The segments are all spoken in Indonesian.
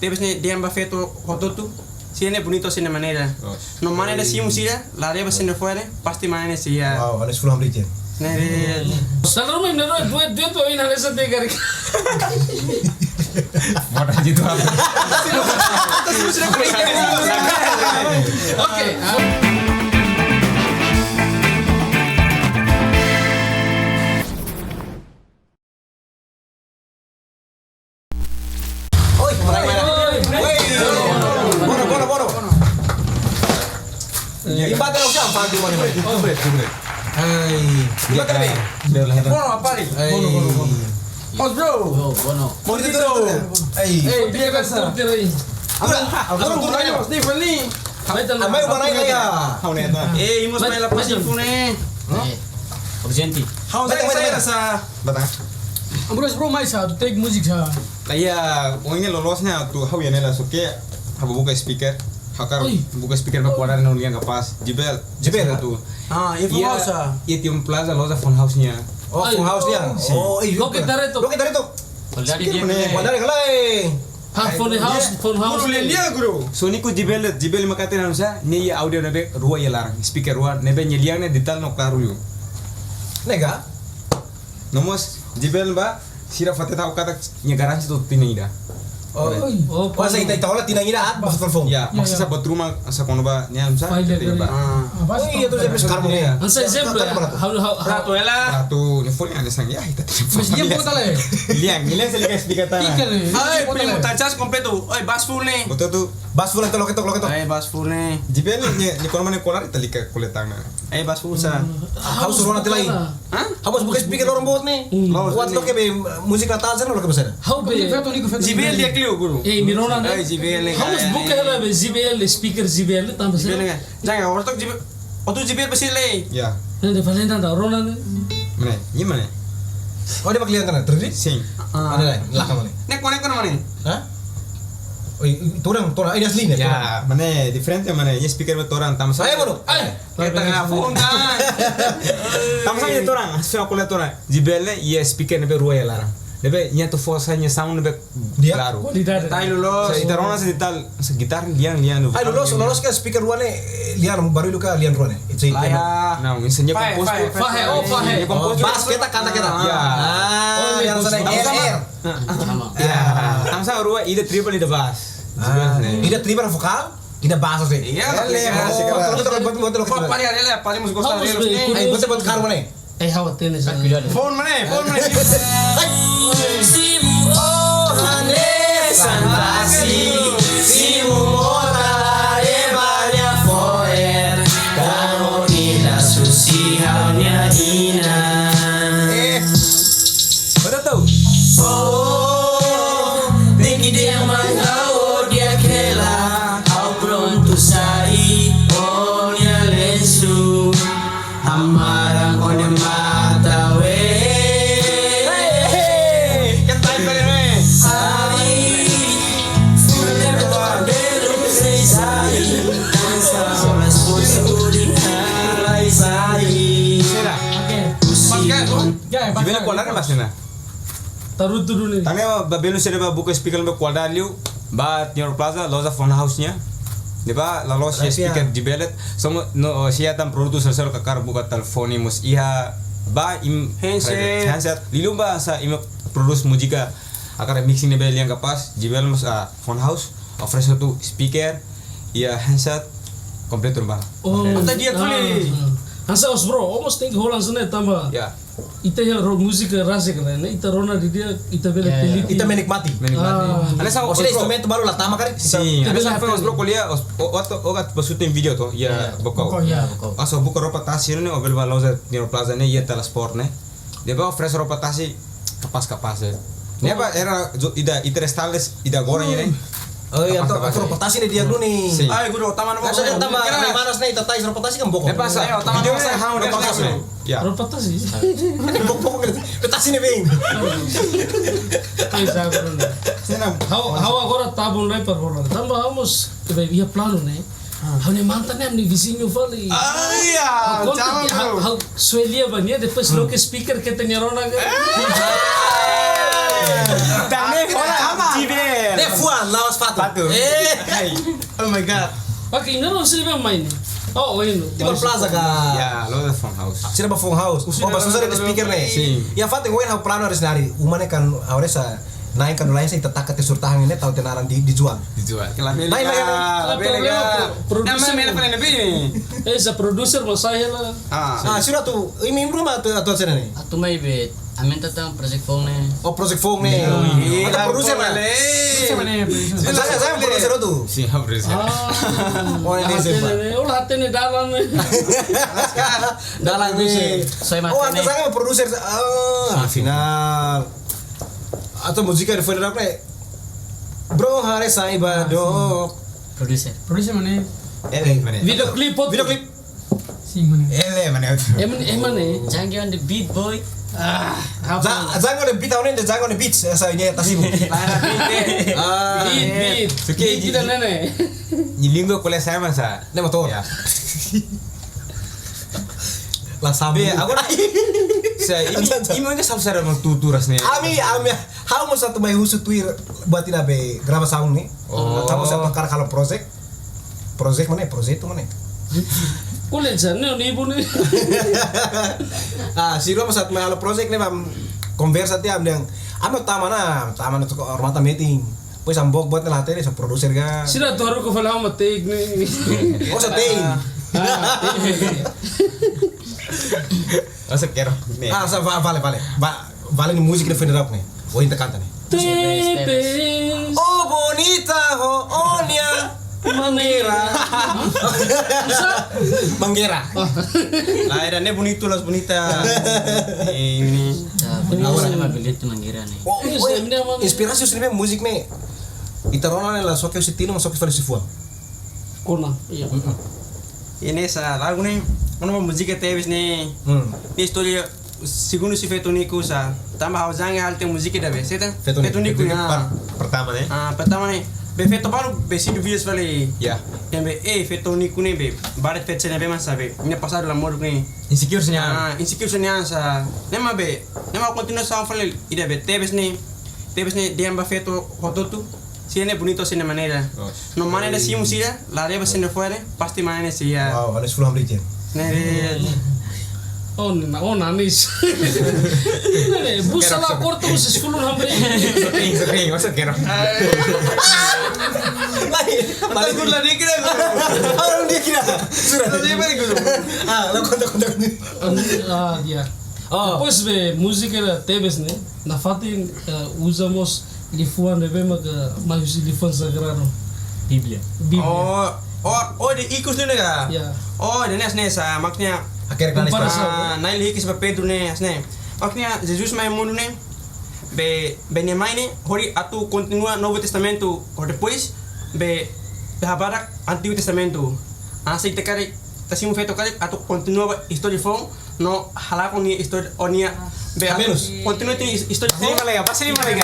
Debes dia amba feito hototu. Si es bonito sin manera. No manera si musira, la deba sin fuera, pasti manera si ya. Wow, ada 10 menit. Nere. Salah rumah ini duit tuh ini harus tiga kali. Modal gitu apa? Oke. Oi, Bono. Ibadah lo siapa di mana? Oh, betul. Hai, gila kan nih? Bono apa nih? Bono. Oh bro. Bono. Mau itu. Hey, Dia biasa. Aku nanya Mas Stephen nih. amai mana ya? Kau nih, Imos may lapas yung pune. Urgenti. How saya rasa. Batang. Ambulans bro mai sa, tu take music sa. Kaya kung ini lolosnya tuh how yan nila so kaya habo buka speaker. Hakar buka speaker ba kuadar na ulian kapas. Jibel tuh. Info house. Iya yung plaza loza phone house niya. Oh, full house niya. Oh, Lo que tare to. Lo que tare to. Dari dia. Wadari kalay. Ha phone house. Dia guru. So ni ko jibel makati na sa ni audio na be ruwa yalarang speaker ruwa nebe nyeliang na dital no karu yo. Nega? Nomos jibel ba sira fatet tau kata nya garansi to tinida. Oh, masa kita wala tinangira at basta telepon. Ya, maksudnya sa batruma sa kono ba niya sa ba. Oh iya tuh saya sekarang ya. Ansa exemplo. How Rato ela. Ratu ni folnya ada sang ya ita. Mas dia puta le. Liang sa liga speaker ta. Ay, primo tachas completo. Ay, bas full ne. Betul tuh. Bas full itu lo ketok. Ay, bas full ne. Jibel ni kono mana kolar ita lika kuletang na. Ay, bas full sa. Harus suruh nanti lagi. Hah? Harus buka speaker orang buat nih. Buat lo ke musik Natal sana lo ke besar. How be? Jibel dia klio guru. Mirona na. Ay, Jibel. Hamus buka hela be JBL speaker JBL tambah sa. Jibel nga. Jangan ortok Jibel. Otu Jibel basile. Ya. Nende valenta da Rona ne. Mana? Ni mana? Oh dia pakai lihat kan? Terus? Sing. Ada lah, belakang mana? Nek konek mana? Hah? Oh, torang ini asli nih. Ya, mana different mana? Ni speaker ba torang tamsa. Saya bono. Ay. Kita nga phone kan. Tamsa ni torang, asfa kulet torang. Jibel ye speaker ne be ruwa yalarang. Debe nya to force nya sound be Dia? claro. Qualidade. Tayo los. Sa itarona sa dital sa gitar liang. Ay, lolos ka speaker ruane, lian baru itu ka lian ruane. Itu itu. Laya. Nah, misalnya Fahe, kompos fahe, tuh. Fahe. Kompos tuh. Bas kita kata kita. Ya. Ah, yang sana R. Ya. Tamsa ruwa ida triple ida bass. Ida triple vokal, ida bass sih. Iya, buat lo. Kau paling ada paling musik Hamus kostar. be. Ay, buat karo mana? Hawa tenis. Phone mana? Simu Johannes Santasi, simu mota ebalnya foer, karonila susihalnya ina. Betul tuh. Oh, tinggi dia mangau dia kela, au pronto sai, olha lenço, amarang olha mata we. Jibel kuadar mas na. Taruh dulu nih. Tangnya babelu sede ba buka speaker be kuadar liu ba Nyor Plaza loza phone house nya. Deba la los speaker jibelet somo no sia tam producer sel kakar buka telefoni mus iha ba im handset lilu ba sa im produce musika akar mixing ne be liang kapas jibel mus phone house ofrece tu speaker ia handset komplit rumah. Oh, Anta dia tuli. Ansa os bro, almost think holan sana tambah. Ya. Ita ya musik rasa kan, ita Rona di dia ita bela teliti. Kita menikmati. Menikmati. Ada sa Oh, sudah instrumen baru lah tama kali. Sim, ada sa faz bro kuliah ogat basutin video to ya bokau. Aso buka ropa tasi ne obel baloza Nyor Plaza ne ya sport ne. Deba ofrece ropa tasi kapas ya. Neba era ida interestales ida goreng ne. Oh iya, atau reputasi nih dia dulu nih. Ay, guru, tama na mo. Kan tambah may manas nih, tatay reputasi kan bokong. Deba sa tama video na ne hao ne pas ne. Ya. Berapa tas sih? Bokong reputasi nih bing. Kaisa Rona. Sena How agora tabun rapper Rona. Tambah hamus ke ia plano ne. Hau ne mantan ne vizinho fali. Ay, ya. Tama bro. Hau suelia banya depois lo que speaker que tenía Rona. Tane ora Jibel. F1 lawas Fatu. Oh my god. Pakai ini loh sih main. Oh ini. Di plaza ka. Ya, lo da phone house. Sila ba phone house? Oh, basta sa speaker ne. Sim. Ya Fatu ngoy ha plano res nari. Umane kan awre sa naik kan lain sa itatak ke surtahan ini tahu tenaran dijual. Dijual. Lain lagi. Nama mana pernah nabi? Sa producer masaya lah. Ah, sira tu ini rumah tu atau sana ni. Atu may bet. Amin tatang project phone ne. Oh, project phone ne. Ada producer mana? Saya producer tu. Sim, habis. Oh, ini siapa? Ulah hati ni dalam ni. Dalang ni. Soy Oh, mate antes ne. saya producer. Ah, final. Atau musika di final apa? Bro, hari saya badok. Producer. Producer mana? Video klip pot. Video klip. Mana? Eman eh. Jangi on the beat boy. Jangan ada beat tahun ini, jangan ada beat. Saya ini tasimu. Beat. Okey, Beat kita nene. Ni linggo kuliah saya masa. Ini motor. Ya. Lah sabi. Agora saya ini mungkin samsara mau tuturas nih. Ami, how mo satu may husu tuir buat tidak be graba sound nih. Kamu saya bakar kalau project mana? Project itu mana? Kulit sana ni ibu ni. Ah, si lo satu may halo project nih bam conversa ti am yang taman itu hormata meeting. Pues ambok buat ngelatih sa producer ga. Sila tu harus kau falah matik ni. Oh sa ting. Masa kero. Ah, sa vale. Vale ni musik ni federal nih. Oh, inte canta nih. Tepes. Oh, bonita ho onia. Manera. Manggera. Lah, ada ne bonito las bonita. Ini. Ahora me beli tu mangira ne. Oh, inspirasi sini musik nih. Itarona la soke usitino masuk festival sifua. Kona. Iya. Ini sa lagu nih. Ono musika tevis nih. Ni historia segundo si feito niku sa. Tamba hauzange halte musika da be. Seta? Feito niku ya. Pertama nih. Pertama nih. Be feito baru be si videos vale. Ya. Yang be feito niku nih be. Baret feito ne be mas sabe. Minha passado la modo nih. Insecure nya. Insecure nya sa. Nema be. Nema continua sa fale ida be tevis nih. Tevis nih dia amba feito hototu. Si es bonito sin manera. No manera si musira, la reba se ne fuera, pasti manera si ya. Wow, ada 10 hamri je. Oh nanis. Nene, busa la corto usus fulun hambre. Sering, masa kero. Balik dulu lagi kira. Orang dia kira. Sudah. Dia balik dulu. Ah, lo kontak. Ah, ya. Depois be música era tebes né. Na fatin usamos lifuan de bema que mais lifuan sagrado. Biblia. Oh, di ikus ni nega. Ya. Oh, di nes sa maknya. Akhirnya kan Nail hikis ba Pedro ne asne. Maknya Jesus mai mundo ne. Be Benjamín ne, hori atu continua Novo Testamento, or depois be habarak Antigo Testamento. Así te kare tasimu feito kare atu continua história fon no halako ni história onia be menos continua ti história fon. Pasti lima lega.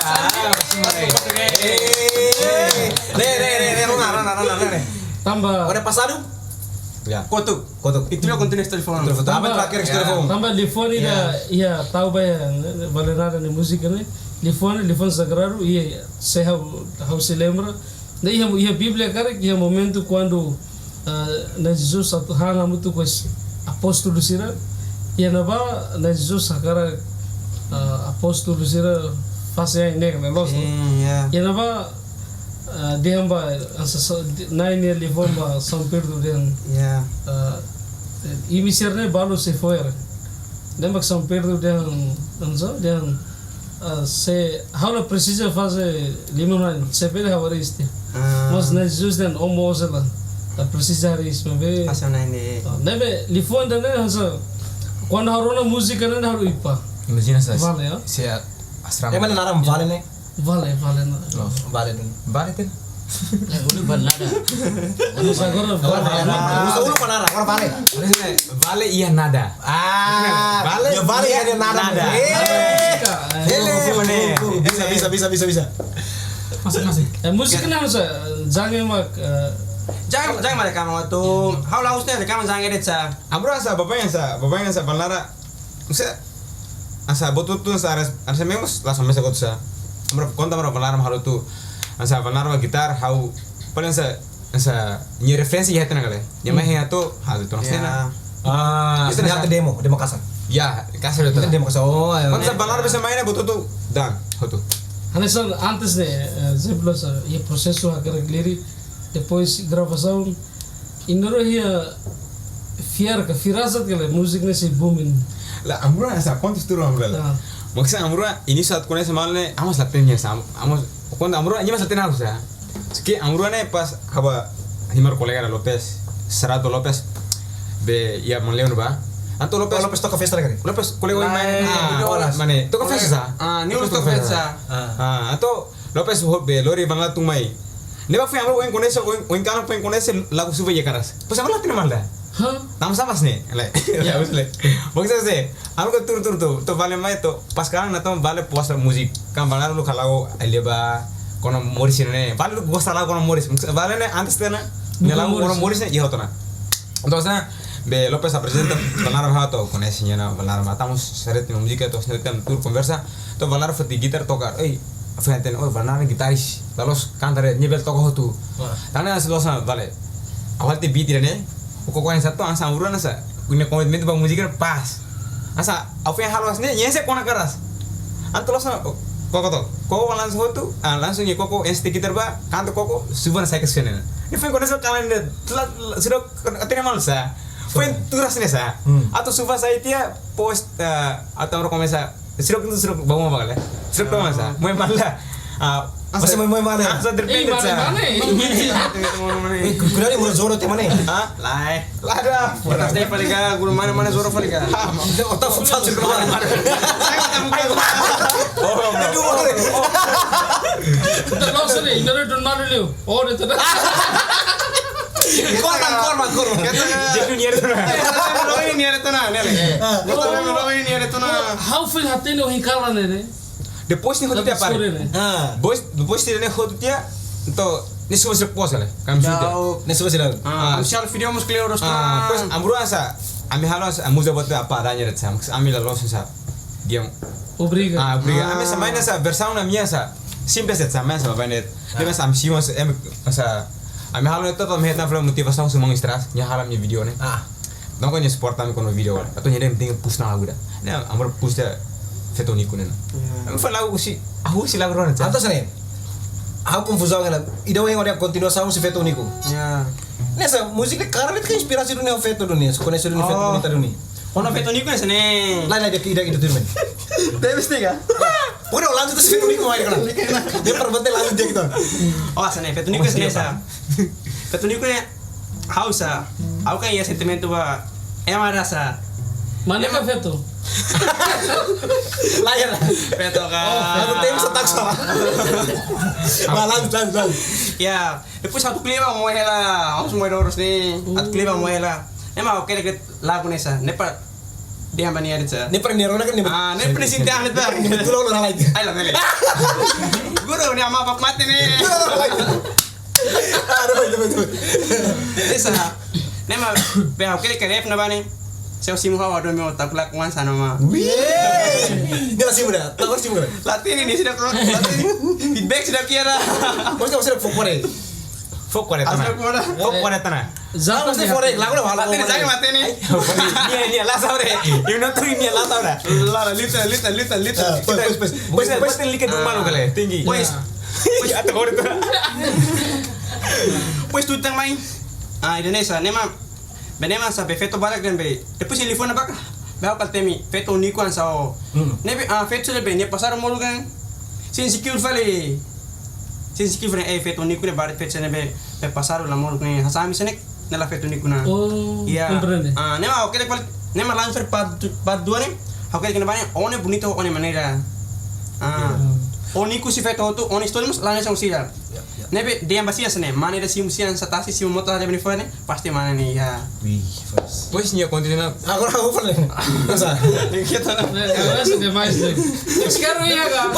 Re. Tambah. Ora passado? Ya. Kotu. Itu lo continua história fon. Apa terakhir que telefone? Tambah lifuan ida ia tahu ba valerada de música né. Lifuan sagrado ia se how se lembra. Daí ia Bíblia cara que é momento quando na Jesus hanga muito com apóstolo sira ia na ba na Jesus agora apóstolo sira fase ai negra los ia na ba dia ba nine year livon ba São Pedro den e miserne balo se foi lembra que São Pedro den se how precisa fazer limão se pede havariste mas na Jesus den omozela precisa isso bebe Pasal ini. nebe lifuan dan hansa quando harona música né haru ipa Imagina sa. vale ya Saya asrama. Emang naram vale nih? vale na Vale dun. Balik kan? Ulu balada. Vamos agora vale Usa ulu panara, agora vale. Vale iya nada. Vale. Ya vale ya nada. Bisa. Masuk. música né hansa jangan mak Jangan mereka mau tu. How lah usnya mereka jangan edit sa. Amro asa bapak yang sa balara. Usa asa botu tu sa aras memos langsung mesa kotsa. Amro konta amro balara mahalo tu. asa Valnara gitar how paling asa ni referensi ya tenang kali. Ya mah ya tuh hal itu nastena. Itu nanti demo kasar. Ya, kasih itu. Itu demo kasar. Oh, Kan sa Valnara bisa mainnya betul tuh dan hotu. Hanesan antes de exemplos e processo a carreglieri depois gravação inoro ia firasat que a música nesse booming. Lah amrua asa kontes tuh amrua. Maksudnya amrua ini saat kone semalne amos latenya sam amos quando amrua ini mas latena harus ya. Seki amrua ne pas haba himar kolega Lopez Serrato Lopez be ya Leon ba. Anto Lopez Lopez toca festa kan? Lopez kolega main horas. mane toka festa. Ni toka festa. Anto Lopez be lori bangla tumai. Neba fue amrua en con eso en cano fue con ese lagu sube ya caras. Pues amrua latena malda. Hah? Tam samas nih, ya usle. Maksudnya sih, aku ke tur tuh vale mai tuh pas sekarang nato vale puasa musik. Kan vale lu kalau leba kono Morris ini, vale lu gua salah kono Morris. Vale nih antes tena, lagu kono Morris nih, iya otona. Entonces, be Lopez presenta Valnara hato con ese ñana Valnara matamos seret no música to seret tour conversa, to Valnara fue gitar tocar. Fíjate, Valnara guitarris, lalos cantar nivel toco tu. Tana los vale. Awal te beat ini kok yang satu asa uruan asa punya komitmen bang musik pas asa apa yang halus nih nyese kona keras antu losa koko langsung ya koko este gitar ba kanto koko suban saya kesana ini fue con eso kalian sudah akhirnya malu sa fue turas nih sa atau suba saya dia post atau orang komesa sudah bawa apa kali sudah bawa sa mau malah Masih mau mana? Asa terpinggir sa Kurang murah zoro te mana? Lai. Lada. Atas deh paling gak, guru mana zoro paling gak. Otak futsal sih kemana? Não sei, inoro don malu leu. Oh, itu dah. Korban. Jadi niat tuh. Ini ada tuh nah, ini ada tuh nah. How feel hatene o hinkala nene? Depois nih hotu dia par. Depois dia nih hotu dia to ni suba sih pos kali. Kami sudah. Nesse vai ser. Misalnya video mus clear terus. Pues amru asa ami halos amuza buat apa adanya ret sam. Ami la losa sa. Dia Obriga. obriga. Ami sama ini sa versão na minha sa. Simples set sama sa banet. Dia mas am siwa sa sa ami halo itu to mehetna flam motivação sumong istras. Nya halam nya video nih. Não conheço porta com o vídeo agora. Atau nyedem ting push na lagu dah. Né amru push da fetonico né. Não foi lagu si lagu ron. Antas nih. Aku confusão kan. Ida yang ada continuação se feito único. Ya. Nessa música cara que inspirasi dunia feito dunia. Conhece dunia feito bonita dunia. Ono fetonico nih sini. Lain dia itu tuh men. Debes tiga. Udah lanjut terus feito único mai kan. Dia perbentai lanjut dia gitu. Oh, sini fetonico sini sa. Fetonico nih hausa. Aku kan ya sentimento ba. Emang rasa. Mana ka feto? Layar. Feto ka. Lalu tem setak sama. Lanjut. Ya, depois satu klipa mau hela, harus mau doros nih. Satu klipa mau hela. Emang oke deket lagu nih sa. Nepa dia bani ada sa. Ini pernah kan nih. Ini presiden aneh tuh. Itu lo lagi. Ayo lah. Guru nih ama bapak mati nih. Betul. Esa. Nema be oke deket ref na bani. Saya simu hawa do meu tak lakukan sana mah. Ini masih muda. Tahu masih muda. Latih ini sudah keluar. Feedback sudah kira. Mas kamu sudah fokore. Fok tanah. Zaman Pasti fore. Lagu udah malu. Latih jangan mati nih. Ini lah saure. Ini nonton ini lah saure. Lara lita. Pues lihat malu kali tinggi. Pues atau kau itu. Pues tu tang main. Indonesia nema sa be feto barak den be. Depois ele foi na baka. Be akal temi feto unico an sao. Nebe feto le be ne pasar molu kan. Sin sikil fale. Sin sikil fale feto unico ne barak feto ne be pasar la molu kan. Hasami senek nela feto unico na. Oh, comprende. Nema oke kwal nema lancer part 2 ne. Oke kena bani one bonito one manera. Unico si feto tu one stories lange sang sila. Nebe dia basia sene manera si musian satasi si moto ada beni fane pasti mana nih ya. Pues nya continua. Aku pernah. Masa? Kita Agora demais dele. Sekarang ya ga.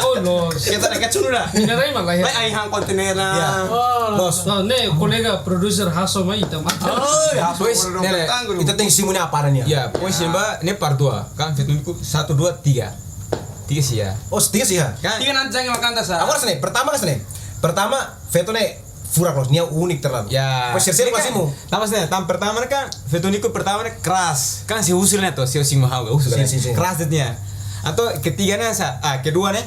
Oh, los. kita dekat sudah. Ini rai malah ya. Ay hang kontainer na. Los. No, ne kolega producer Haso mai tam. Ya Pues nele Itu tinggi simune apa nih? ya pues mbak ini part 2 kan fitungku 1 2 3. tiga sih ya. Oh, tiga sih ya. Kan? Tiga nanti jangan makan tas. Aku rasa nih, pertama veto nih furak loh, nia unik terlalu. Ya. Pas sih masihmu. Tamasnya, tam pertama kan Vetoniku pertama keras. Kan si usulnya tuh, si mahal usul kan. Si. Keras dia. Atau ketiganya kedua nih,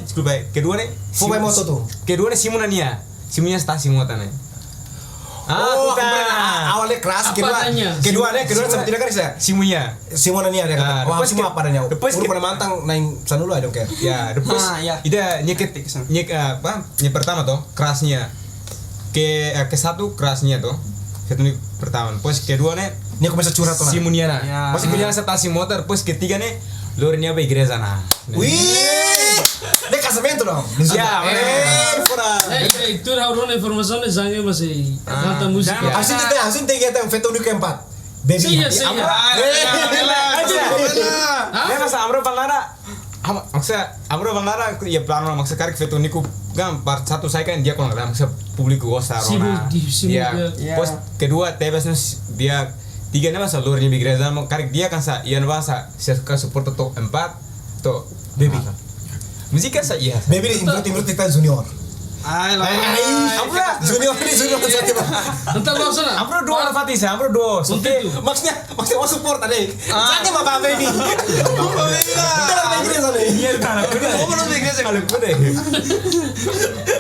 kedua nih. Fubai moto tuh. Kedua nih Simonania. Simonnya stasi muatan nih. Oh, bukan. awalnya keras, Apa kedua adanya? sebetulnya kan bisa. Simunya. Simona nih ada kata. Ah, Wah, depois Simona ke- apa adanya? depois Udah ke- pada mantang naik sana dulu I don't care. Ya, depois ya. ida nyek pertama tuh kerasnya. Ke satu kerasnya tuh. Vetoniku pertama. Pues kedua nih Nih aku bisa curhat tuh. Simuniana. Ya. Pas Simuniana stasi motor, pues ketiga nih Lorinya by Igreja nah. Wih, dia casamento dong. Ya, pura. Itu harus informasi jangan masih kanta musik. jangan- ya. Asin tiga yang veto ke 4. Baby. Saya, saya. Dia masa Amro Balnara. Maksudnya Amro Balnara ya plano maksudnya karik Vetoniku kan part satu saya kan dia kalau nggak maksudnya publik gosta Rona. Sibuk Ya. dia. Pos kedua Tebas dia tiga nih masa Lorinya by Igreja mau karik dia kan sa ian bangsa saya support tuh 4 tuh Baby. musik kan sa iya. Baby di improt kita junior. Junior ini junior satu. Entar lo sana. Amro dua Fatisa, Amro dua. Untuk itu. Maksudnya mau support ada. Jangan bapak baby. Jangan baby sana. Iya kan. Oh, belum Igreja Kalau gue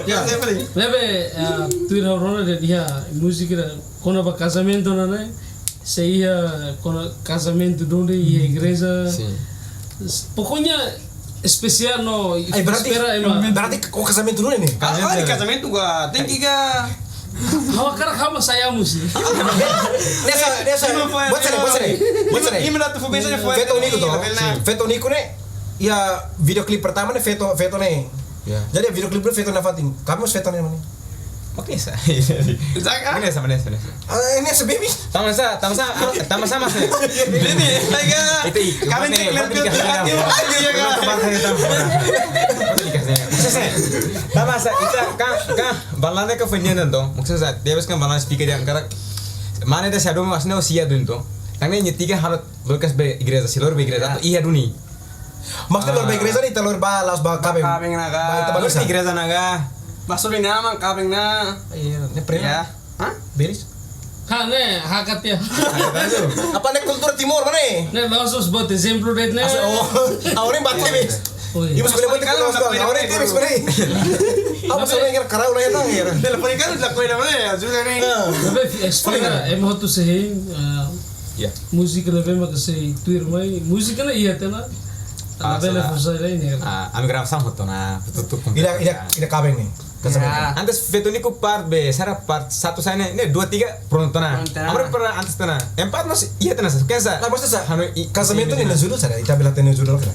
Ya. Lebe tu harus ada dia musik ada. Kono ba casamento nana. Saya kono casamento donde ia igreja. Pokoknya spesial no. Berarti kok casamento dulu nih. Ah, di casamento gua. Tinggi ga. Hawa karak hama saya musik. Nessa. Buat sana. Imediato fu biasanya fu. Veto Nico tuh. Veto Nico nih. Ya video klip pertama nih Veto nih. Ya. Jadi video klip dulu Veto Navatin. Kamu Veto nih mana? Maknesa. Zaga. Maknesa. Ini sebaby. Tamasa mas. Ini laga. Itu Kami cek lihat dia. Iya kan. Tamasa itu kan balanda ka fenyenan to. Maksudnya dia kan balanda speaker yang karak mana ada shadow masnya usia dun to. Tangnya nyetiga harus Lucas be igreja silor be igreja iya duni. Maksudnya luar baik nih telur balas kabeng. Kabeng naga. Itu bagus. Terus igreja naga. Masuk ini nama kabeng na. Iya, ini Ya. pernah. Hah? Beris. Ha ne hakat ya. Apa nih kultur timur mana nih? Ne langsung buat exemplo date ne. Oh, awalnya batu nih. Ibu sekolah batu kalau sekolah. Awalnya tiris mana? Apa sebenarnya kira karau lah yang ya. Telepon kan udah kue namanya ya. Sudah nih. Lebe espera em hotu sehin. Ya. Musik lebe mak se tuir mai. Musik na iya tena. Bele fusa ini. Ami gram sam hoto na tutup. Ida kabeng nih. Ya. Antes Vetoniku part B, Sarah part 1 sana ini 2 3 pronto na. Pronto. Amro pernah antes tena. 4 masih iya tena sa. Kesa. Nah, maksudnya casamento nih nazulu sana. Ita bilang tenis nazulu kan.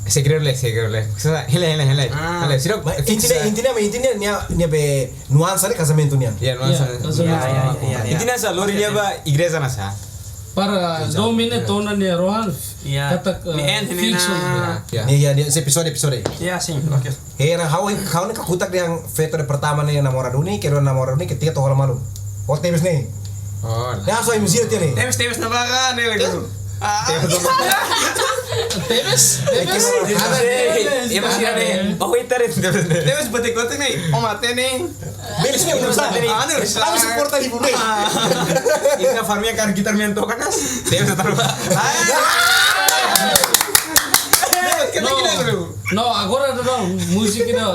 Segreble. Kesa hele. Hele, sirok. Intinya nia be nuansa nih casamento nih. Ya, nuansa. Ya. Intinya sa Lorinya ba igreja na sa. Para domine tona ne rohan. Iya. Kata Ni end, ni fiction. na. Ya. Nih ya dia episode. Ya, sim. Oke. Nah, kau nih kakutak yang veto de pertama nih namorado nih, kedua namorado nih, ketiga toh malu. Oh tebes nih. Oh. Nah, so yang musik dia nih. Temes na baka nih lagi. Tebes. Iya masih ada. Oh, itu ada. Temes batik kotek nih. Oh mate nih. Belis nih urusan nih. Anu urusan. Aku support tadi bu nih. Ini farmnya kan gitar miento kan as. Dia bisa taruh. No, agora não, música não.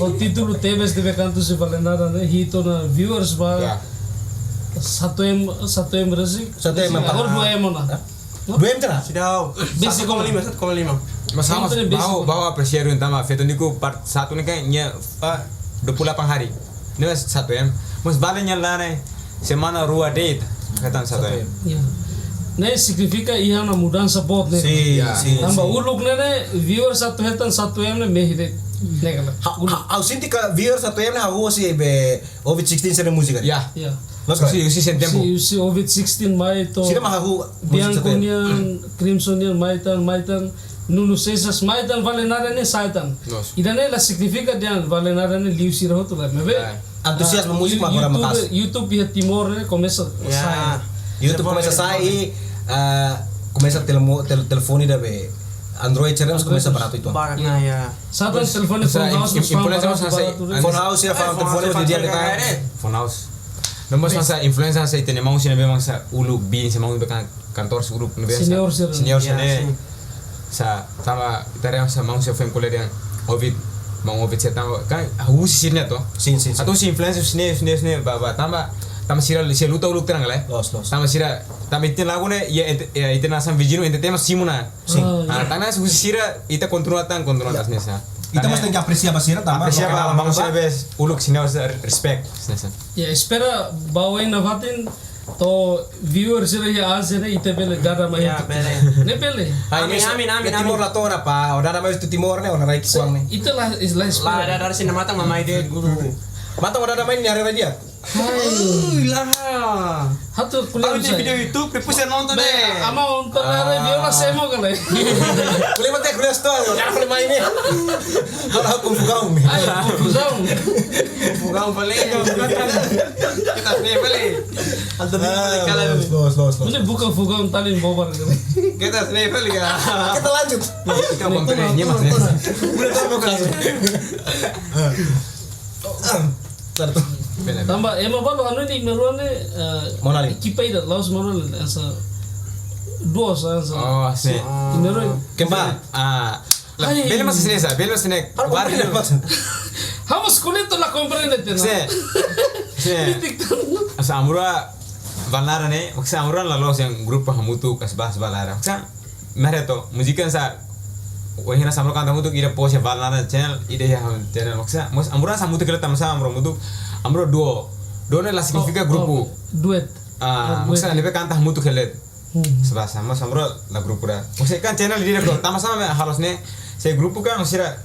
O título Tebes deve canto se vale nada, né? Hito na viewers ba. Satu M Brasil. Satu M, Agora 2M na. 2M cerah. Sudah. Basic 1,5. Mas sama Sempre basic. bawa apresiar utama Vetoniku part 1 nih kayaknya 28 hari. Ini mas 1M. Mas balenya lah nih. Semana rua date. Kata 1M. Ya. Né significa ia na mudança bot né. Sim. Tamba uluk né viewers satu hetan 1M né mehide. Né kala. Aku sinti ka viewers satu M nih aku sih be Ovid 16 seri musik kan. Ya. Ya. Mas kan. Usi tempo. Si Ovid 16 mai to. Sini mah aku musik satu M. Bianconian, Crimsonian, Maitan, Nuno Cesas, Maitan, vale nada nem Saitan. Nossa. E daí ela significa dia vale nada nem Liu Sirah tu lá, me vê? Antusiasme musik mah agora makas. YouTube ya Timor né começa a Ya. YouTube começa a sair, começa a telefone da be Android cerdas começa barato itu. Baraknya ya. Satu telepon Sa- phone house mas influencer mas barato sa- barato. Phone house ya, phone telefono di dia dekat. Phone house. Nomor sa influencer sa itene mau sine memang sa ulu bin sa mau bekan kantor sa grup nebe Senior sir. senior Ya, sine sa tama tare sa mau sa fem kole dengan ovid mau ovid sa tama kan husi sine to Sin. atau si influencer sine ba tama sira si luta uluk terang lah Los. tama sira tama itin lagu ne ya itin asam vijino ente tema simuna Sim. tanah husi sira ita kontinuatan nesa Kita mesti apresiasi basira tambah. apresiaba vamos a ver uluk sine respect nesa Ya espera bawain navatin to viewer sira ya asene ite bele dada maya. Ya, bele. Ne bele. Amin. Timor la tora pa, ora na mais tu Timor ne, ora rai kuang ne. Itulah istilah Lah espera. dari sini matang mama ide guru. Mata ora na main nyari dia. Lah. Hatu Kalau kuliah di saya. video YouTube, prepus nonton Be, deh. ama untuk nare viola semo kale. Kuliah mate kuliah sto, jangan kuliah main ne. Ora aku fugau ne. Ay, confusão. Bukan boleh, kita nih boleh. Alto nih kalau Los. Ini bukan fugão talin bobar kale. kita nih boleh ya. Kita lanjut. kita kontennya mas nesa Udah tahu bukan. Satu. Tambah ema balu anu ni meruane Monali. kipai da laos meruane asa dua sa oh sine meruane Kembar. Ay. bele mas nesa bele mas sine Barrio. Vamos con esto la comprendete no. sine asa amura valnara ne maksa amura la los yang grup hamutu kas bahas balara maksa mereto musikan sa wahina samro kanta mutu ira pose valnara channel ide ya channel maksa mus amura samutu kala tamsa amro mutu amro duo ne la significa grupo Duet. maksa lebe kanta hamutu kelet sebasa mas amro la grupura maksa kan channel dire ko tama sama halos ne se grupo kan usira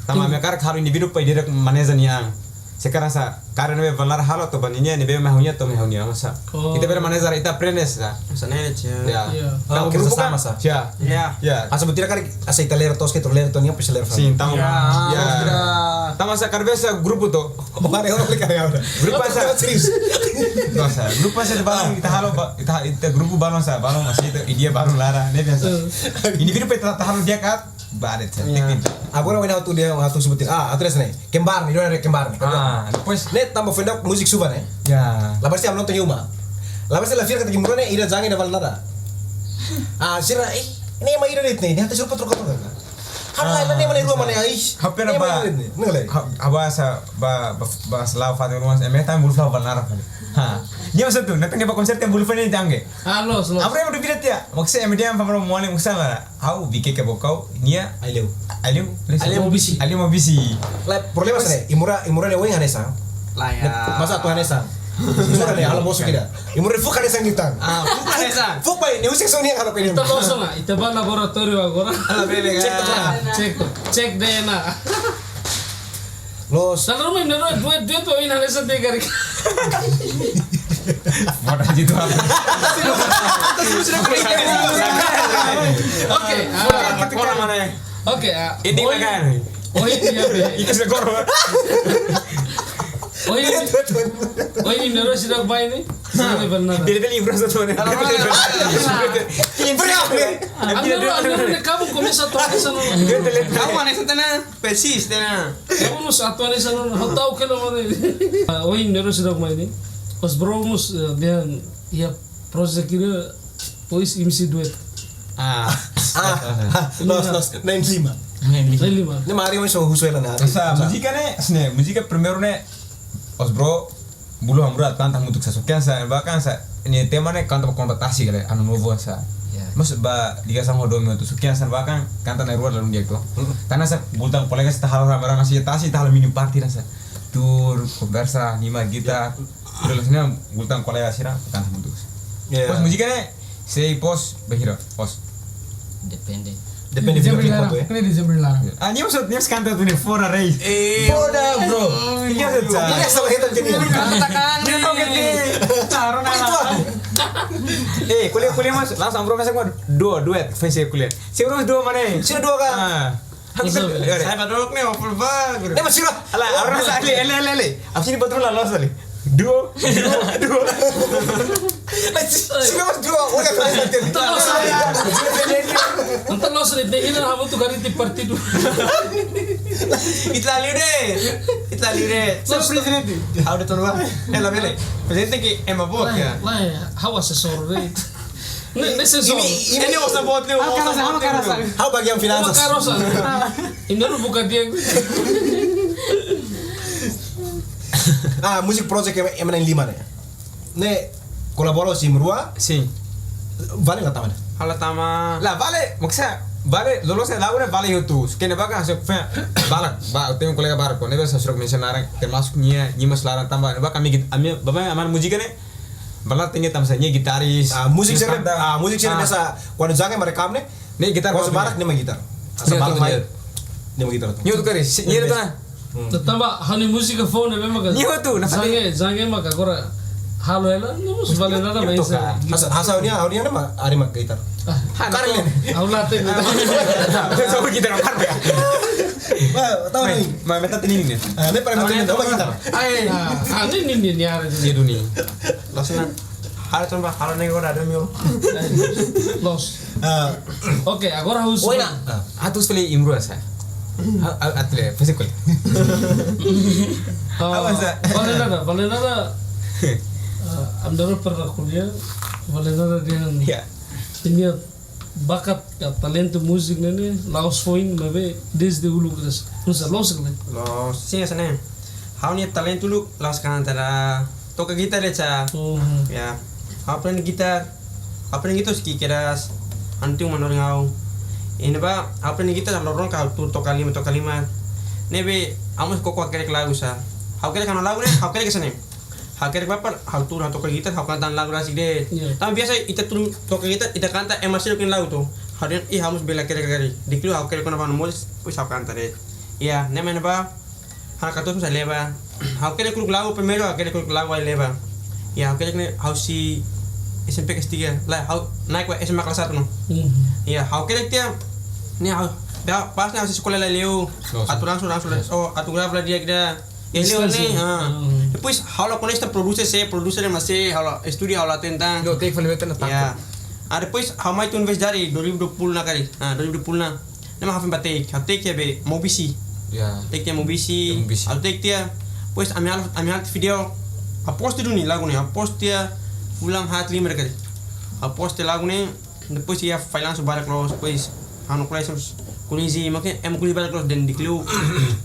tama me kar halu individu pa dire manager niang sekarang sa karena be valar halo to baninya ni be mahunya to mahunya masa Oh. kita be manager ita aprendes sa Sana aja. ya Iya. Ah, grupo kita sama, kan sa. ya Ya. ya Asa betira kan asa italer tos que toler to nia peseler fa. sim tamo Ya, ya kira. tama sa karbesa grupo to Pare ora le kaya ora. Grupo asa serius. no sa grupo asa de balon kita halo kita grupo balon sa balon masih itu dia balon lara ne biasa individu pe ta halo dia kat badet sa Agora wena tu dia atu sebutin. Atres ne. Kembar ni, dona kembar ni. depois Net tambah fenda musik suba ne. ya Labar si amnon to yuma. Labar si la fiera kata gimrone ira jangi na valnada. Sira ini ma ira dit ne. Dia ta suruh patro patro. Hala ne mana ruang mana ai. hampir apa Nele. aba sa ba slav father ruas emeta bulfa valnara ha dia masuk tuh nanti dia konser yang bulfa ni jange Los. Apa yang udah bidat ya? Maksudnya media yang pamro muali maksudnya mana? How bike ke bokau nia Ai leu. aliu Mobisi. aliu mobisi La problema sene. Imura ne wenga nesa. Lah ya. Masa tu nesa. Imura ne ala mosu kida. Imura fuka nesa ngitan. Bukan esa. Fuk bai ne usik sonia kalau kini. Ita loso na, ita ba laboratorio agora. Ala bele ga. Cek DNA. Los Sa rumah ini duet pa ina nesa de gari. Moda gitu apa? Oke. Kora mana ya? Oke. Ini kan. Oh iya be. Itu sekor. Oh ini nero sidak bay ni. Sini benar. Dia beli ibras tuh nih. Anu kamu começa a tocar essa no. Kamu aneh sana. Persis tena. Kamu nos atuar essa no. Tahu que não mane. Oi nero sidak bay ni. Os bromos bihan ia proyek ini pois MC duet. Los 95. Lima. Ne mari mo so husuela na. Sa musika primero ne os bro bulu hamura tanta mutuk sa sokian sa bahkan sa ini tema ne kanto kompetasi kale anu novo sa mas ba liga sang hodo mi tu sokian sa bahkan kanta na ruar lalu dia to karena sa bultang kolega sa halo ramara nasi tasi tahal mini party sa tur conversa nima kita relacionnya bultang kolega sira kanta mutuk pos musika ne sei pos behira pos Depende. Depende de quanto é. ni mas kanta tu ne fora rei Foda, bro. iya sa Ini sama kita jadi. Katakan dia tahu kan taruh nama kuliah mas langsung bro masuk duet face kuliah si bro dua mana Sino dua kan? Saya padolok nih opel ba. Ne masira. Alah, orang sakli, ele. Abis ini betul lah los kali. Duo. Sih mas dua, udah kan. Entar lo sering dengerin kamu tuh kali di partido. Itla libre. So presidente. How de tonva. La vele. Presidente que é uma boa. Lá é, how assessor deh. Nesse só. Ini usah buat lu. How bagian Sama finansias? karosa. Ini lu bukan dia. Musik project yang mana yang 5 nih? Nih kolaborasi merua, Sim. vale nggak taman? Hala tama. Lah vale, maksudnya vale, lolosnya lagu vale itu. Kene baka hasil balak, tengo un colega barco, ne bisa suruh mencionar termasuk nyimas larang tambah, ne baka bapak aman musiknya balat tinggi tamsanya gitaris. Musik sih biasa. Kalau jangan merekam nih, Nih gitar kalau sebarak nih mah gitar. Asal barat main, nih mah gitar. Nyu tuh kari, nyu tuh nah. Tambah hani musik phone memang kan. Nyu tuh, nah Zange maka agora halo ela, não nos vale nada mais. Asal dia mah ari mah gitar. Karena aulate. Sama gitar apa ya? Tahu nih? Mau minta ini nih. Ini pernah main gitar. Ini nyara. Dia dunia. Lasna. Hala tama. Hala nego ada mio. Los. Oke, agora harus. Atus peli imru asa. Atle, physical. Vale nada. Amdara pernah kuliah, vale nada dia. Ini bakat talento musik nene laos foin mabe desde ulu kras. Nusa los kan. Los sim essa né. How ni talento lu las cantara. Toca gitar cha. Ya. Aprende gitar. Aprende gitar ski keras. Antiu manorangau. Ini ba aprende gitar lorong ka tu toca lima. Nebe amos koko kerek lagu sa. How kerek kan lagu ne? How kerek sana. How kerek apa? How tu toca gitar, how cantan lagu rasik deh. Tapi biasa ita tu toca gitar, ita canta emasir kin lagu tu. Hadian hamus bela kerek kari. Diklu how kerek kono pan molis, pues how canta deh. Ya, ne mana ba? Hana katus sa leba. How kerek kuluk lagu primero, how kerek kuluk lagu ay leba. Ya, how kerek ne how si SMP kelas 3 lah, how naik ke SMA kelas 1 no. Ya, how kerek dia ni how pas na si sekolah leo aturan aturan dia kita ya leo ni depois how la con esta producer masih how la estudia how la tentang Lo take fale betan tak. ya depois how mai tu universidade 2020 na kali 2020 na nama hafin batek hatek ya be mobisi Ya. tek dia mobisi hatek dia pues amial video aposte duni lagu ni aposte ulang hatli mereka aposte lagu ni depois ia failan subara close pues anu klesos kulizi makanya kulizi balik close dan diklu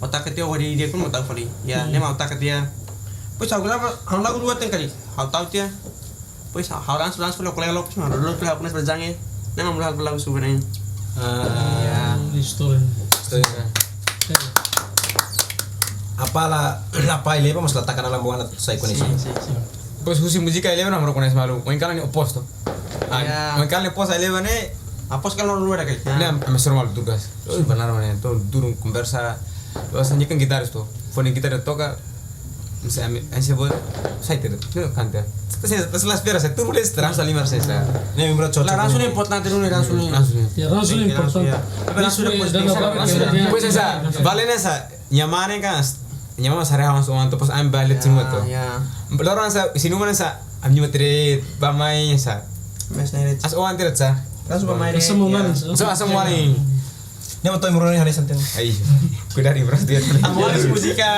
otak dia wadi dia pun mau tahu kali ya nema otak dia pues aku lagu dua kali aku tahu dia pues aku langsung lo kolelo pues mana lo aku nes berjange nema mulai lagu sebenarnya ya História. Apa ile mas letakkan dalam buana saya kondisi. Pues husi musika eleva no kones malu. O encala ni oposto. O encala ni oposto eleva ne apos kalau lu ada kali ne am sur mal tugas. Benar mana to durun conversa. Vas a nyikan gitar esto. Fone gitar toca misalnya ese bol saya tidak canta. Entonces las piernas tú puedes translimar esa. Ini memang cocok. la razón importante no era razón Ya razón importante. Pues esa, vale esa nyamane kan nyamama sare hawan so anto pas am bale timu to. ya Lorong sa sinuma sa am nyutre ba mai sa. mes neret As o antir sa. langsung pemain Semua manis. So asam wali. Ini mau tahu murni hari santai. Ai. Cuidar di bras dia. Amores música.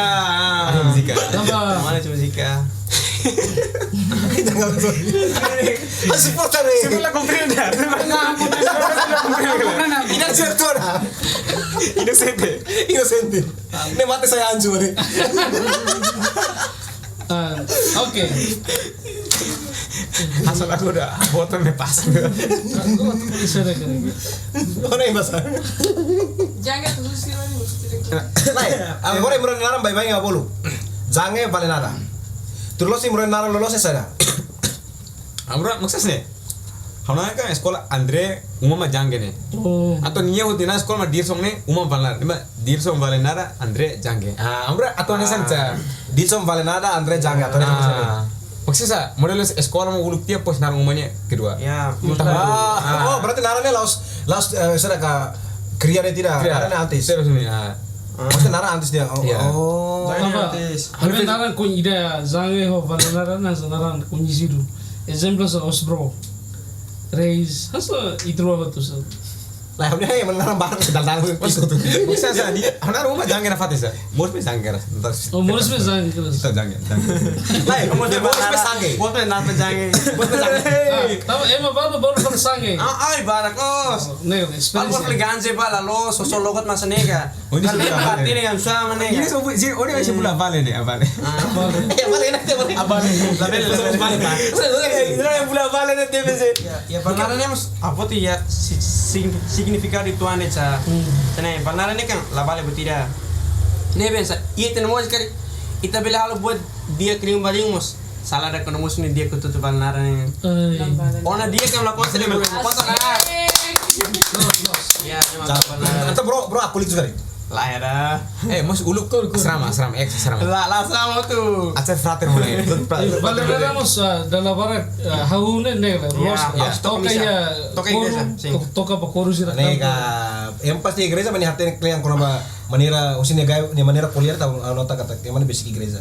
Musika. Tambah Amores música. Así porta de. Según la comprende. Inocente. Ini mati saya hancur nih. oke. Asal aku udah botol me pas. Bisa deh kan. Orang yang basah. Jangan terus sih lagi Agora murni naran baik-baik nggak bolu. Jangan vale nada. Terus si murni naran lolos saya. Amra maksudnya Hamna kan sekolah Andre umama jangge Oh. atau niya hutina sekolah ma dirsong ne umama valar lima dirsong valenara Andre jangge amra atau nesan sa Dilson vale nada, Andre jangan atau maksudnya modelos sekolah mau uluk tiap pos narung umanya kedua Ya, Oh, berarti narannya laos sudah ke kriya dia tidak. Narannya antis. terus ini Maksudnya naran antis dia. Iya. Oh. jangan Tambah. artis. Habis naran kun ida zange ho vale naran na naran kun isidu. exemplos os bro. Reis, hasta itro apa tu sa. Lah udah ya menang barang sedal-dal itu tuh. Bisa sa di ana rumah jangan na fatisa. Bos pe sangger. Oh, morus me sang kelas. Kita jangan. Lah ya bos pe sange. Bos pe nat penjange. Bos pe sange. Tama ema baru para sange. Ay, barak los. Ne, Pag experience. bos ganze ba la los, sosologot masanega. Oh, ini Kali sudah ba vale. tini yang sama Ini nega. so si oni masih pula vale nih, vale. Ya vale na te vale. Abang, label label balik ba. Itu yang pula vale na te bese. Ya balnaran mas apa tuh ya signifikat itu ane sa. Sana balnaran kan la vale butira. Ne bensa, iya tenemos kari. Ita bela halo buat dia kering balimos. Salah ada konomus ni dia kutu balnaran. Ay. Ona dia kan la kontra de kontra ka. Ya, memang balnaran. Atau bro aku lihat sekali. Lah ya dah. Mus uluk asrama asrama. La sama tuh. Ace frater mulai. Valoramos dalam barak haune ne la Ya, los ya, toca ya toca iglesia, sim. toca pa chorus ira Nega, yang pasti igreja mani hati kalian kurang manera usin gaya ni manera poliar tahu nota kata yang mana basic igreja.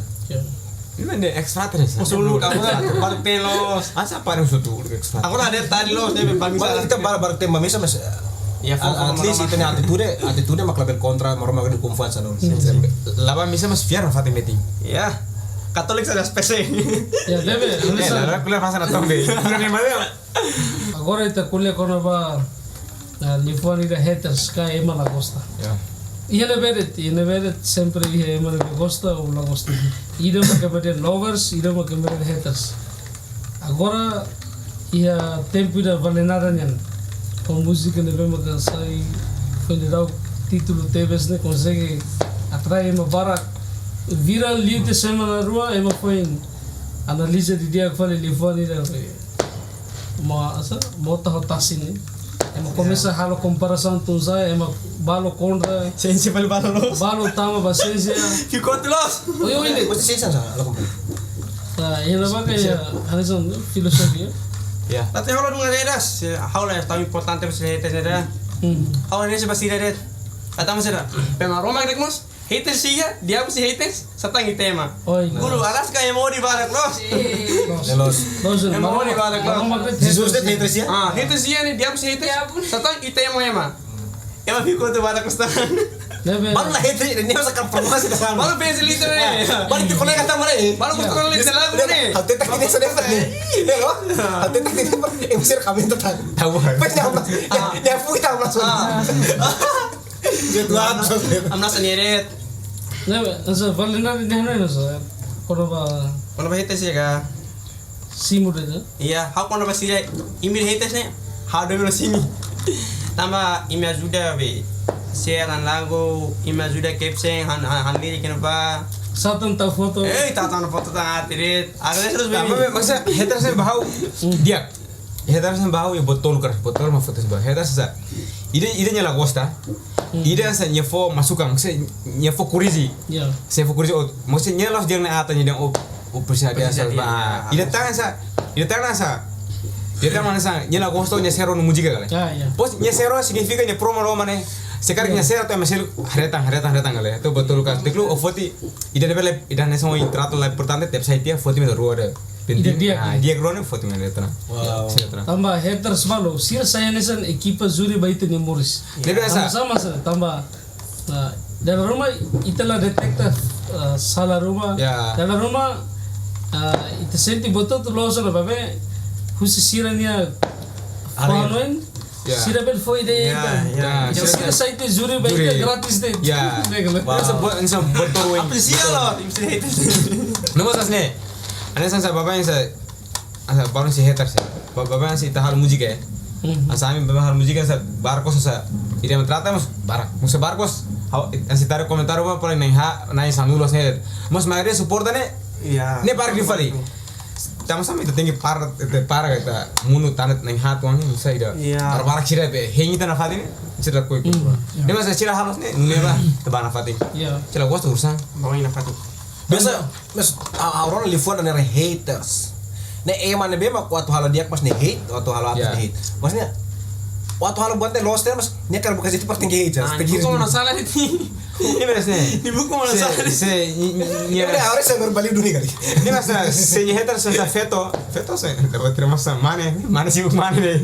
Ini mende ex frater sih. Usulu kamu bar pelos. Asa parang suatu ex frater. Aku ada tadi los dia bang Bal kita bar tema mesa mas. Ya, At least itu nih attitude mak label kontra maroma di confiance dong. Laba misa mas fiar na fatin meeting. Ya. Katolik sudah spesial. ya debe La kuliah fasa na tombe. Ni madela. agora ita kulia kono ba lifoni da haters ka ema la costa Ya. Iene beret sempre ihe ema la costa o la costa ida ma ke lovers ida ma ke haters agora ia tempo da valenara nyan com música ne vema ka sai funeral título TVs ne consegue atrai ema barak viral liu de semana rua ema foi analisa di dia fale lifoni da mau tahu tasin ni ema começa halo comparação tu sai ema balo contra Sensi bal los. balo tama basência Ficou los. oi ini Pasti sih sana lo komplit. ini apa kayak hanya filosofia Ya. Tapi kalau dengan deras, haula ya tahu importante para haters nera. Haula ini sebab siret. Kata mas era. Pema Roma gremos. Haters sih ya, dia pasti haters. Satang itu tema. oi Guru alas kayak mau di barak los. Los dosen Ema mau di barak los. Jesus deh haters ya. Ah, haters sih ni dia pasti haters. Satang itu tema ema. Ema ficou tu barak kostan. debe Baru lah haters ini harus akan promosi dah sama. Baru pensi liter ni. Baru kita kolega kata mana ini? Baru kita lihat lagu ni. Hati tak ini sudah nih. Ya loh. Hati tak ini yang besar kami tentang. Tahu. Pas nyampe. Ya fu kita langsung. Tuhan. Amna seniret. debe asa valena ni hana sa kono ba Kalau haters ya ka. simu de Iya, how quando vai ser email haters né? How do you see me? Tamba me ajuda be. Share an lago, me ajuda caption han lirik kenapa? satan ta foto Tá na foto tá atiret. Agora terus Tapi bem. maksudnya haters saya bahau dia. Haters saya bahau ya botol mah fotos bahau. Haters saya. Ide nyala gosta. Ide saya nyefo masukan, maksudnya nyefo kurizi. ya Saya fokus maksudnya nyala jangan ata nya dong persia biasa Persia, ba. iya. Ide tangan sa nyala gosto nya sero no música kali. ya Pos nya sero significa nya promo lo mane. Sekarang nya sero tuh masih haretang kali. Itu betul kan. Teklu ofoti ide debele ide nesa mau trato la importante website dia foti me ruore. Ide dia. Dia grone foti me letana. Wow. tamba haters malo sir saya nesan ekipa zuri baita ni moris Debe sa sama sa tamba dalam rumah itulah detekta salah rumah Ya. dalam rumah itu senti betul tu loh sana babe khusus siranya Fanoin Ya. sira bel foi de Ya, sira site zuri baita Zuri. gratis de Ya. Nsa botol wen. Apreciar lo, tim haters. No mas asne. Ane sa baba yang sa baru si haters. Baba yang si tahal musik ya. Asami baba hal musik sa barcos sa. Ide me trata mas barak. Musa barcos. Así taruh komentar apa paling naik sanulos nih. Mas mayoría soporta nih. Iya. Nih par gifali. Tama sama itu tinggi par kita munu tanet neng hat wangi bisa ida. Iya. Par cira be hengi tanah fati nih. Cira koi. Nih mas cira halos nih nulia lah tebana fati. ya Cira gua tuh urusan. Bawain apa tuh? Biasa mas orang lifon dan haters. Nah emang bema waktu halo dia pas nih hate, waktu halo apa Ya. nih hate. Maksudnya waktu halo buat teh lost mas Ini akan buka situ pasti geja. Ah, di buku mana salah nih? Ini beresnya. Di buku mana salah nih? Ini udah harus saya berbalik dunia kali. Ini masa senyeheter sensa feto saya terima masa mana sibuk mana deh.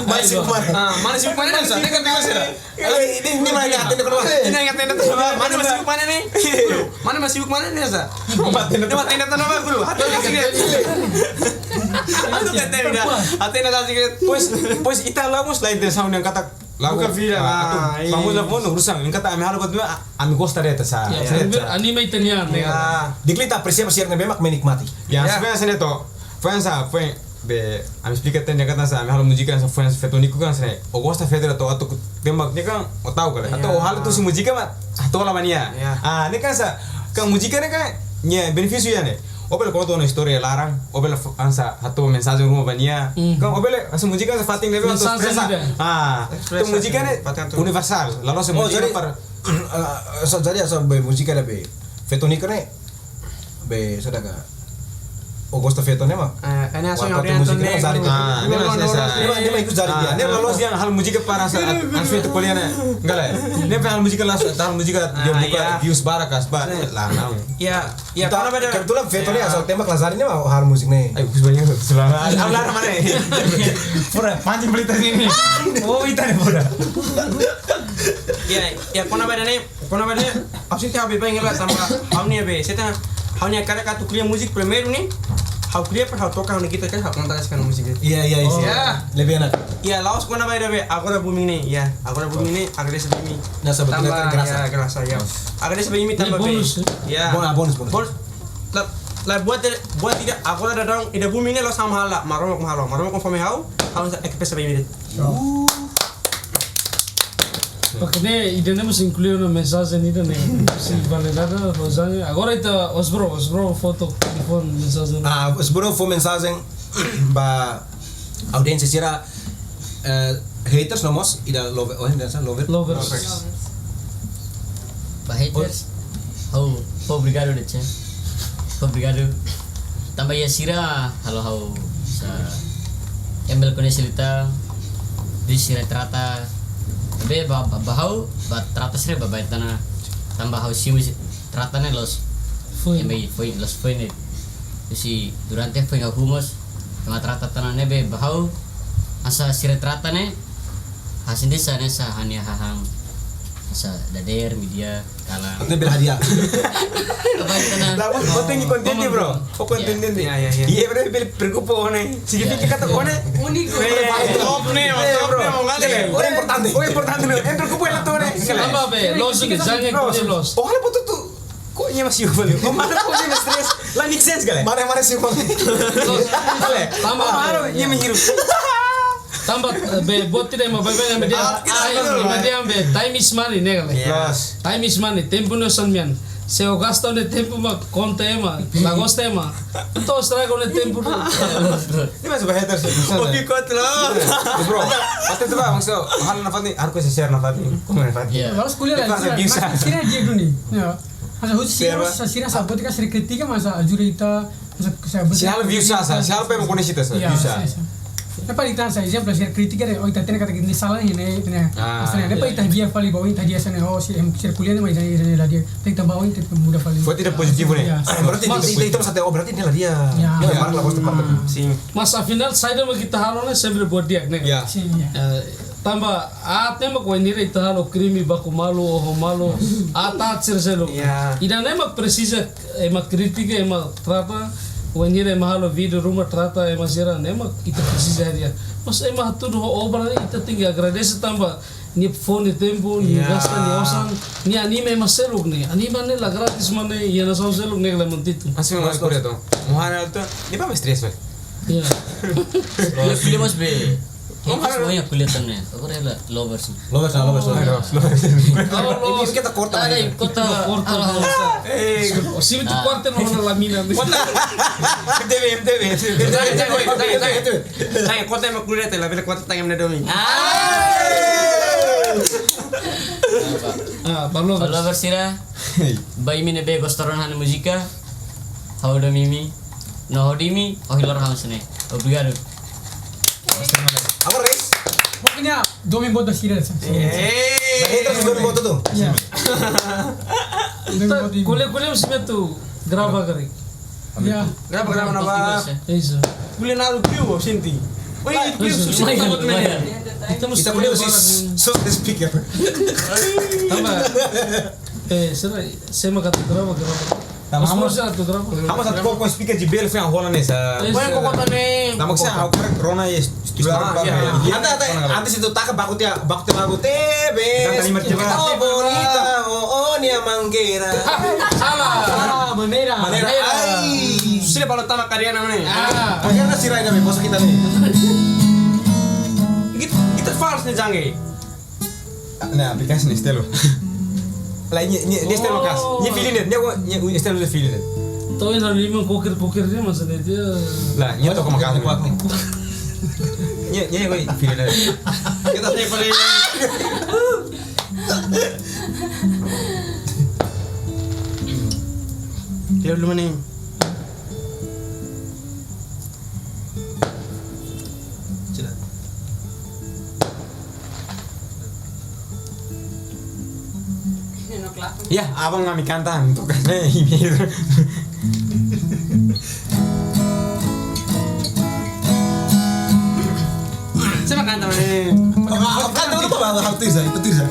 Masih kemarin. Ah, mana sibuk mana nih? Saya kan tahu sih. Ini mana yang atin kedua? Ini yang tenda tuh. Mana masih sibuk mana nih? Mana masih sibuk mana nih, Sa? Coba tenda tuh apa dulu? Atau yang sini. Atau kan tenda. Atau yang tadi Pues ita lagu selain dari sound yang kata lagu Bukan video, iya. kamu lah pun urusan yang kata ami halo buat ami gosta deh sa. Ya, anime italiano. Ya. Diklit apresiasi yang memang menikmati. Ya Ya. sebenarnya saya to fue be ami explica ten yang kata sa ami halo musika sa fue fetoniku kan sa o gosta federa to atau tembak ni kan o tahu kali atau hal itu si musika mah atau la mania. Ya. Ah ni kan sa kan musika ni kan nya beneficio ya ne. Obel conta una historia larang, obel ansa hatu mensaje rumah bania. Kan obel asa musika sa fating level atau Mensaje expresa. juga. Ah, itu musika ni universal. Lalu se musika jadi para jadi asa be musika be fetonika ne be sadaka Augusto Fetone mah. Ini asal Waktu yang musik oriental zari. Ah, ini masih sa. Ini mah ikut zari dia. Ini lolos yang hal musik para sa ansu itu kuliah enggak lah. Ini hal musik las hal musik dia buka iya. views barakas ba lah nang. Ya, ya Kita karena beda. kebetulan Fetone asal tembak Lazari ini mah hal musik nih. Ayo kus banyak selama. Hablar mana? Pura pancing berita sini. Oh, itu nih pura. Ya karena beda nih, aku sih tiap apa yang lah sama aku nih be. Saya aku nih karena katu kuliah musik primer nih. Aku kuliah per aku toka nih kita kan aku nonton sekarang musik itu. Iya. Ya. Lebih enak. Ya laos karena beda be. Aku udah booming nih, ya. Aku udah booming nih. Aku udah sebelum ini. Nah, sebetulnya Tambah, kerasa. ya, kerasa ya. Aku udah sebelum ini tambah be. bonus, Ya. Bonus. Bonus. Lah buat tidak aku udah datang ida booming nih lo sama hala. Marom ko fami hau. Aku sa ekipes sebelum ini. Makanya ide mas incluir una mensagem nida né. Si Valenada Rosane. Agora ita osbro foto telefone mensagem. Ah, sebelum foi mensagem ba audiência será haters nomos ida lover Lovers. Haters. Obrigado deh, obrigado. Tambah ya sira halo sa embel kone silita di sira trata be bahau trata sira babai tanah tambah hau simu trata ne los Foi. foi los foi ne si durante foi humos tengah trata tanah ne be bahau asa sira trata ne hasin desa ne sa hanya hahang asa dader media kalang nanti bela hadiah babai tanah Lah, penting ni konten ni bro. Oh konten ni. Ya. Iya bro, preocupo ne. Significa kata kone. Único. Top nih, bro. orang importante Importante no. En preocupo el tuh ne. Tambah be, los que jangan ikut los. Oh, hal betul tuh. Kok nya masih balik. Oh, mana kok nya stres. Lah make sense kali. mana sih bang Kale. Tambah Halo, nya menghirup. Tambah be buat tidak mau bebe yang media. Media be time is money nih kali. Los. Time is money, tempo no son mian. Se o gasta ne tempo ma conta ema, la gosta ema. Todo estrago ne tempo. Ini masih bahaya terus. Oke kot lah. Bro. Pasti tuh bang, so hal nafat nih, harus share nafat nih. Kok nafat? ya Harus kuliah lah. Depan bisa. Sira dia dulu nih. Ya. Masa harus Siapa? sira sahabat kan sira kritika masa ajurita masa sahabat. Si hal view sa, si hal pe mo koneksi tas, Ya. view sa. Apa kita saya exemplo sira kritika deh. Oh kita tena kata gini salah ini. Ah, Asalnya apa kita dia paling bawah kita dia sana oh sira kuliah mai dari lah dia. Kita bawah itu mudah paling. Buat tidak positif nih. Ya. berarti itu satu berarti ini lah dia Ya. dia mark lah bos tempat Sim. Mas afinal saya dah kita halo ne sempre buat dia nih. Ya. Sih. Tambah tema ko nire ita halo krimi baku malu o malu ata cirselo. Ya. Ida nema precisa ema kritika ema trata wenire ema halo video rumah trata ema sira nema ita precisa dia. Mas ema tudo obra ita tinggal agradece tambah ni phone tempo ni Ya. gasta ni osan ni anime ema seluk ni anime ne la gratis mane ya na seluk ne la montitu. Masih mau kuliah tuh. Mau hal tuh, ini apa stres, Pak? Ya. kuliah mas be semuanya kuliah tanah aku rela lovers lovers ini kita kota ada lagi kota Si itu kuartel no lamina. MTV. Tanya kota yang kuliah teh lah, bila kota tanya mana domi. Ah, Pablo. lovers sira bayi mine be gostoron han musika hauda mimi no hodimi o hilor hausne obrigado apa Riz Pokoknya domingo da Sira. Bahita sudah moto tuh. Ya. Domingo di. Kuliah mesti metu grava kari. Ya. Kenapa napa? Isso. Kuliah nalu kriu sinti. Woi, kriu susi takut men. Kita mesti Kita kuliah sih so the speaker. Tambah. Saya kata grava. Mas satu grava. Hama satu kok speaker jibel foi a rola nessa. Woi kok tane. Tamak sa aku corona ya Antes itu tak bakut lagu tebes. Dan kalimat coba. Oh bonita, oh nia manggera. Salah. Maneira. Manera. Ay. Sila palo tama karya namanya. Akhirnya si Rai kami bos kita nih. Kita false nih Jangge. Nah, aplikasi nih stelo. Lah ini stelo kas. Ni feeling it. Ni stelo de feeling it. Tahu yang lalu lima kokir dia maksudnya dia. Lah, ni to como kas. Ni gue feeling it. Kita saya paling. Dia dulu mana? No claro. Ya, abang nggak mikantan tuh kan. Ini. Saya makan teman-teman. Kan dulu tuh bang hal tisa, itu tisa.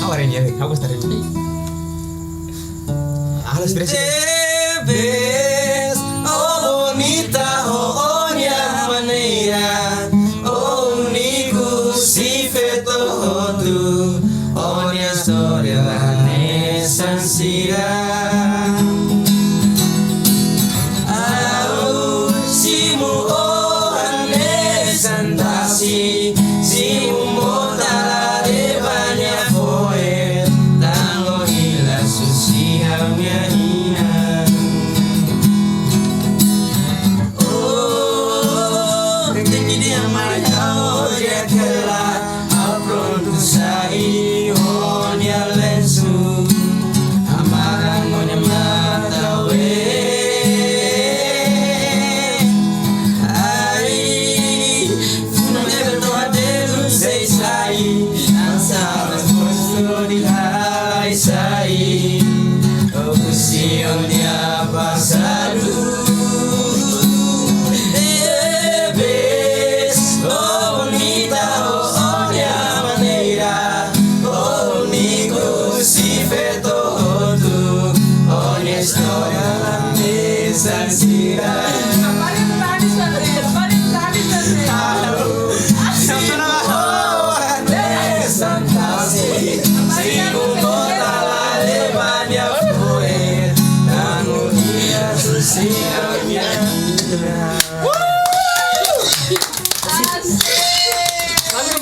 Ahora ni ya, aku estaré. Alas tres. Debes, oh bonita, oh nia manera, oh único si feto tu, oh nia storia nessa sira. Au simu oh nessa andasi, simu mota de banyak foe, tango hila susi hamia ina. Oh, tinggi dia marcao dia kela, pronto sai on ya lensu, amarang on ya mata we. Ai, funa never no adelu sei sai, dançava por di hai sai, o si on dia passado.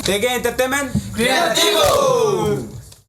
Tega Entertainment Creativo!